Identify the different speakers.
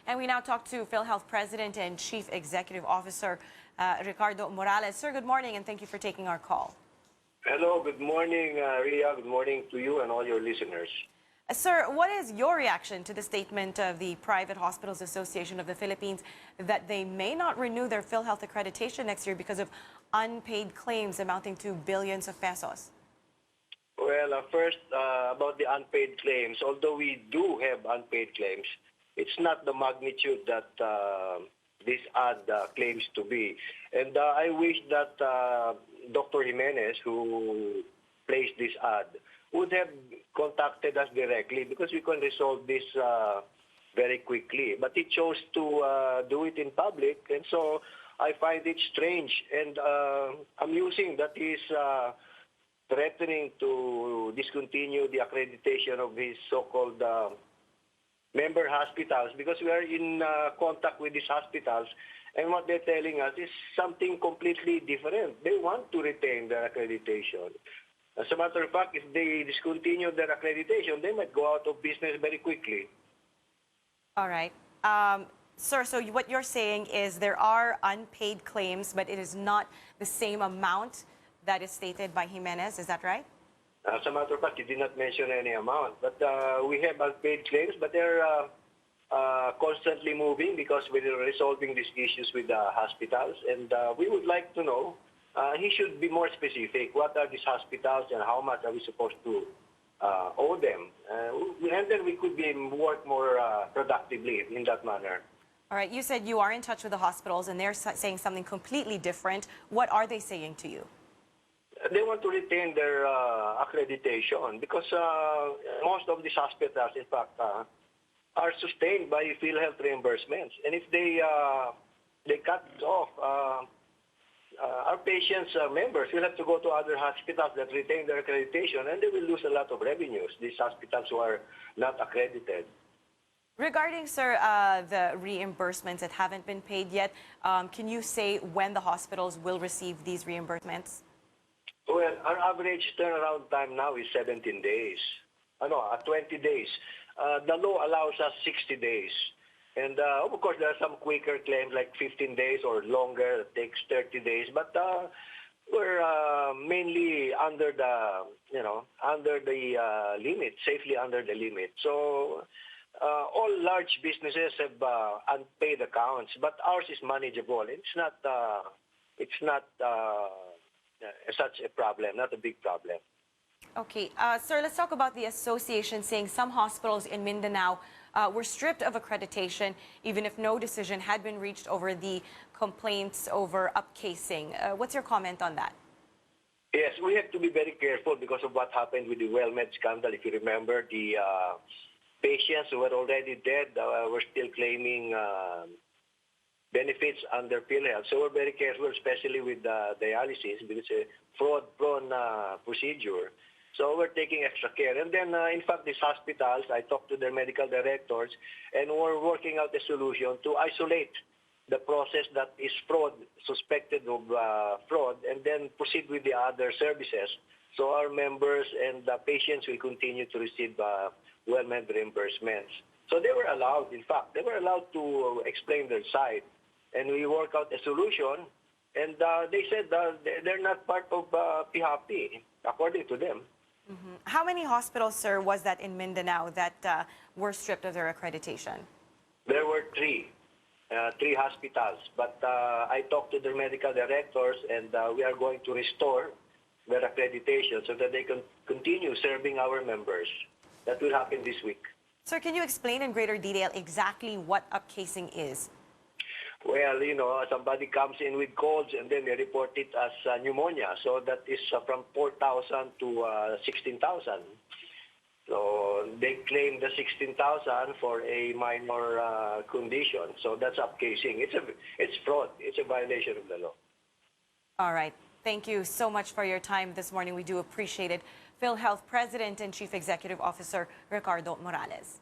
Speaker 1: And we now talk to Philhealth President and Chief Executive Officer Ricardo Morales. Sir, good morning and thank you for taking our call.
Speaker 2: Hello, good morning, Ria. Good morning to you and all your listeners.
Speaker 1: Sir, what is your reaction to the statement of the Private Hospitals Association of the Philippines that they may not renew their Philhealth accreditation next year because of unpaid claims amounting to billions of pesos?
Speaker 2: Well, first, about the unpaid claims, although we do have unpaid claims, it's not the magnitude that this ad claims to be. And I wish that Dr. Jimenez, who placed this ad, would have contacted us directly because we can resolve this very quickly. But he chose to do it in public, and so I find it strange and amusing that he's threatening to discontinue the accreditation of his so-called member hospitals because we are in contact with these hospitals, and what they're telling us is something completely different. They want to retain their accreditation. As a matter of fact, if they discontinue their accreditation, they might go out of business very quickly.
Speaker 1: All right. Sir, so what you're saying is there are unpaid claims, but it is not the same amount that is stated by Jimenez. Is that right?
Speaker 2: As a matter of fact, he did not mention any amount. But we have unpaid claims, but they're constantly moving because we're resolving these issues with the hospitals. And we would like to know, he should be more specific. What are these hospitals and how much are we supposed to owe them? And then we could work more productively in that manner.
Speaker 1: All right. You said you are in touch with the hospitals and they're saying something completely different. What are they saying to you?
Speaker 2: They want to retain their accreditation because most of these hospitals, in fact, are sustained by Philhealth reimbursements. And if they cut it off, our patients' members will have to go to other hospitals that retain their accreditation, and they will lose a lot of revenues, these hospitals who are not accredited.
Speaker 1: Regarding, sir, the reimbursements that haven't been paid yet, can you say when the hospitals will receive these reimbursements?
Speaker 2: Well, our average turnaround time now is 17 days. 20 days. The law allows us 60 days. And of course, there are some quicker claims like 15 days or longer. It takes 30 days. But we're mainly under the, under the limit, safely under the limit. So all large businesses have unpaid accounts, but ours is manageable. It's not such a problem, not a big problem.
Speaker 1: Okay. Sir, let's talk about the association saying some hospitals in Mindanao were stripped of accreditation even if no decision had been reached over the complaints over upcasing. What's your comment on that?
Speaker 2: Yes, we have to be very careful because of what happened with the WellMed scandal. If you remember, the patients who were already dead were still claiming benefits under Philhealth. So we're very careful, especially with dialysis, because it's a fraud-prone procedure. So we're taking extra care. And then, in fact, these hospitals, I talked to their medical directors, and we're working out a solution to isolate the process that is fraud, suspected of fraud, and then proceed with the other services. So our members and the patients will continue to receive WellMed reimbursements. So they were allowed, in fact, to explain their side. And we work out a solution, and they said they're not part of PHAPI, according to them.
Speaker 1: Mm-hmm. How many hospitals, sir, was that in Mindanao that were stripped of their accreditation?
Speaker 2: There were three hospitals, but I talked to their medical directors, and we are going to restore their accreditation so that they can continue serving our members. That will happen this week.
Speaker 1: Sir, can you explain in greater detail exactly what upcasing is?
Speaker 2: Well, somebody comes in with colds and then they report it as pneumonia. So that is from 4,000 to 16,000. So they claim the 16,000 for a minor condition. So that's upcasing. It's fraud. It's a violation of the law.
Speaker 1: All right. Thank you so much for your time this morning. We do appreciate it. Philhealth President and Chief Executive Officer Ricardo Morales.